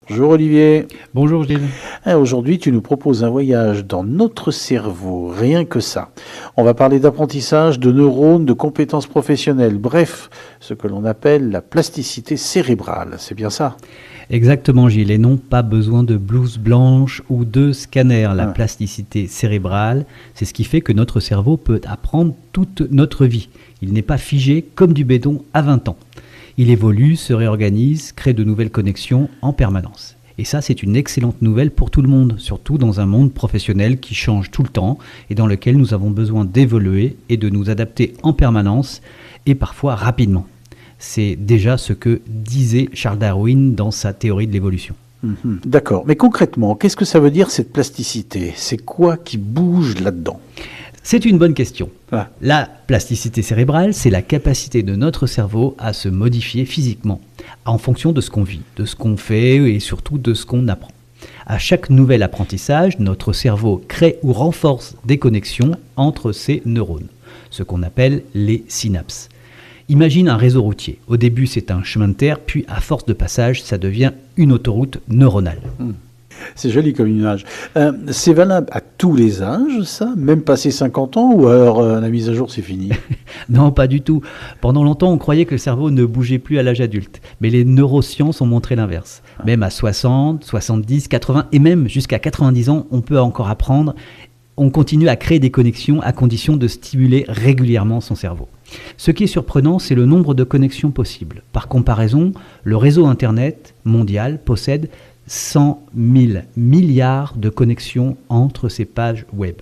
Bonjour Olivier. Bonjour Gilles. Aujourd'hui, tu nous proposes un voyage dans notre cerveau, rien que ça. On va parler d'apprentissage, de neurones, de compétences professionnelles, bref, ce que l'on appelle la plasticité cérébrale. C'est bien ça? Exactement Gilles, et non pas besoin de blouse blanche ou de scanner. La plasticité cérébrale, c'est ce qui fait que notre cerveau peut apprendre toute notre vie. Il n'est pas figé comme du béton à 20 ans. Il évolue, se réorganise, crée de nouvelles connexions en permanence. Et ça, c'est une excellente nouvelle pour tout le monde, surtout dans un monde professionnel qui change tout le temps et dans lequel nous avons besoin d'évoluer et de nous adapter en permanence et parfois rapidement. C'est déjà ce que disait Charles Darwin dans sa théorie de l'évolution. D'accord, mais concrètement, qu'est-ce que ça veut dire cette plasticité? C'est quoi qui bouge là-dedans? C'est une bonne question. La plasticité cérébrale, c'est la capacité de notre cerveau à se modifier physiquement en fonction de ce qu'on vit, de ce qu'on fait et surtout de ce qu'on apprend. À chaque nouvel apprentissage, notre cerveau crée ou renforce des connexions entre ses neurones, ce qu'on appelle les synapses. Imagine un réseau routier. Au début, c'est un chemin de terre, puis à force de passage, ça devient une autoroute neuronale. C'est joli comme image. C'est valable à tous les âges, ça? Même passé 50 ans, ou alors la mise à jour, c'est fini? Non, pas du tout. Pendant longtemps, on croyait que le cerveau ne bougeait plus à l'âge adulte. Mais les neurosciences ont montré l'inverse. Même à 60, 70, 80 et même jusqu'à 90 ans, on peut encore apprendre. On continue à créer des connexions à condition de stimuler régulièrement son cerveau. Ce qui est surprenant, c'est le nombre de connexions possibles. Par comparaison, le réseau Internet mondial possède 100 000 milliards de connexions entre ses pages web.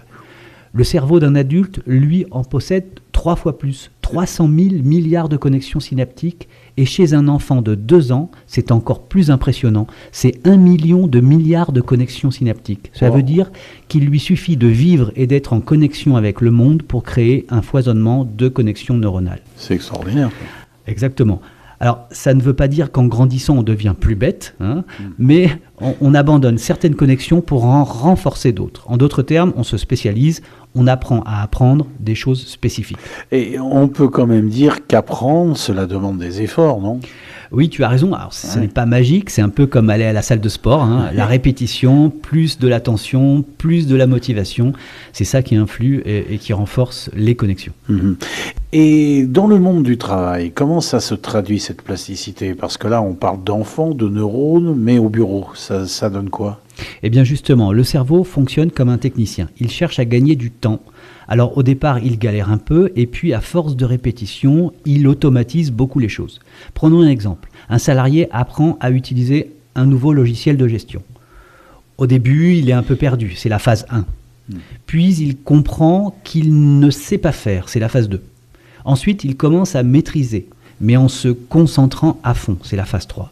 Le cerveau d'un adulte, lui, en possède 3 fois plus, 300 000 milliards de connexions synaptiques. Et chez un enfant de 2 ans, c'est encore plus impressionnant. C'est 1 million de milliards de connexions synaptiques. Ça veut dire qu'il lui suffit de vivre et d'être en connexion avec le monde pour créer un foisonnement de connexions neuronales. C'est extraordinaire. Exactement. Alors, ça ne veut pas dire qu'en grandissant, on devient plus bête, mais on abandonne certaines connexions pour en renforcer d'autres. En d'autres termes, on se spécialise, on apprend à apprendre des choses spécifiques. Et on peut quand même dire qu'apprendre, cela demande des efforts, non? Oui, tu as raison. Alors, ce n'est pas magique, c'est un peu comme aller à la salle de sport. La répétition, plus de l'attention, plus de la motivation, c'est ça qui influe et qui renforce les connexions. Et dans le monde du travail, comment ça se traduit cette plasticité? Parce que là, on parle d'enfants, de neurones, mais au bureau, ça donne quoi? Eh bien justement, le cerveau fonctionne comme un technicien. Il cherche à gagner du temps. Alors au départ, il galère un peu et puis à force de répétition, il automatise beaucoup les choses. Prenons un exemple. Un salarié apprend à utiliser un nouveau logiciel de gestion. Au début, il est un peu perdu, c'est la phase 1. Puis il comprend qu'il ne sait pas faire, c'est la phase 2. Ensuite, il commence à maîtriser, mais en se concentrant à fond, c'est la phase 3.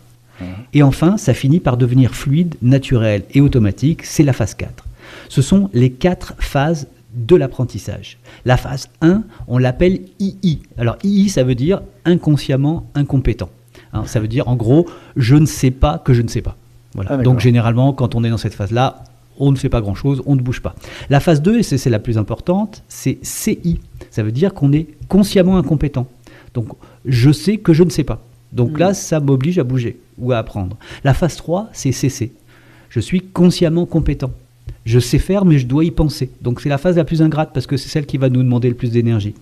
Et enfin, ça finit par devenir fluide, naturel et automatique, c'est la phase 4. Ce sont les 4 phases de l'apprentissage. La phase 1, on l'appelle II. Alors II, ça veut dire inconsciemment incompétent. Ça veut dire en gros, je ne sais pas que je ne sais pas. Voilà. Donc généralement, quand on est dans cette phase-là, on ne fait pas grand-chose, on ne bouge pas. La phase 2, et c'est la plus importante, c'est CI. Ça veut dire qu'on est consciemment incompétent. Donc je sais que je ne sais pas. Donc là, ça m'oblige à bouger ou à apprendre. La phase 3, c'est CC. Je suis consciemment compétent. Je sais faire, mais je dois y penser. Donc c'est la phase la plus ingrate parce que c'est celle qui va nous demander le plus d'énergie.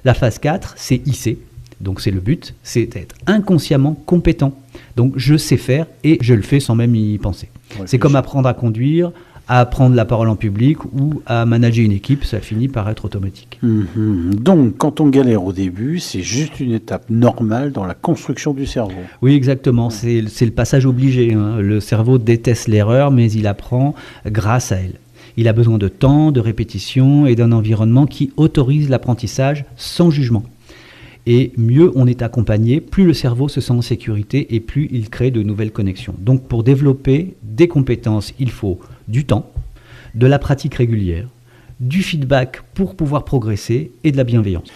La phase 4, c'est IC. Donc c'est le but, c'est d'être inconsciemment compétent. Donc je sais faire et je le fais sans même y penser. C'est comme apprendre à conduire, à prendre la parole en public ou à manager une équipe, ça finit par être automatique. Donc, quand on galère au début, c'est juste une étape normale dans la construction du cerveau. Oui, exactement. C'est le passage obligé. Le cerveau déteste l'erreur, mais il apprend grâce à elle. Il a besoin de temps, de répétition et d'un environnement qui autorise l'apprentissage sans jugement. Et mieux on est accompagné, plus le cerveau se sent en sécurité et plus il crée de nouvelles connexions. Donc pour développer des compétences, il faut du temps, de la pratique régulière, du feedback pour pouvoir progresser et de la bienveillance.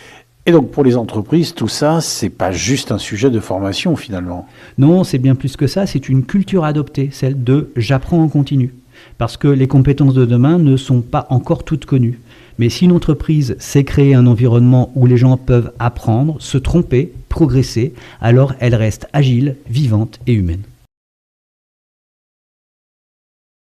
Et donc pour les entreprises, tout ça, c'est pas juste un sujet de formation finalement. Non, c'est bien plus que ça, c'est une culture adoptée, celle de « j'apprends en continu ». Parce que les compétences de demain ne sont pas encore toutes connues. Mais si une entreprise sait créer un environnement où les gens peuvent apprendre, se tromper, progresser, alors elle reste agile, vivante et humaine.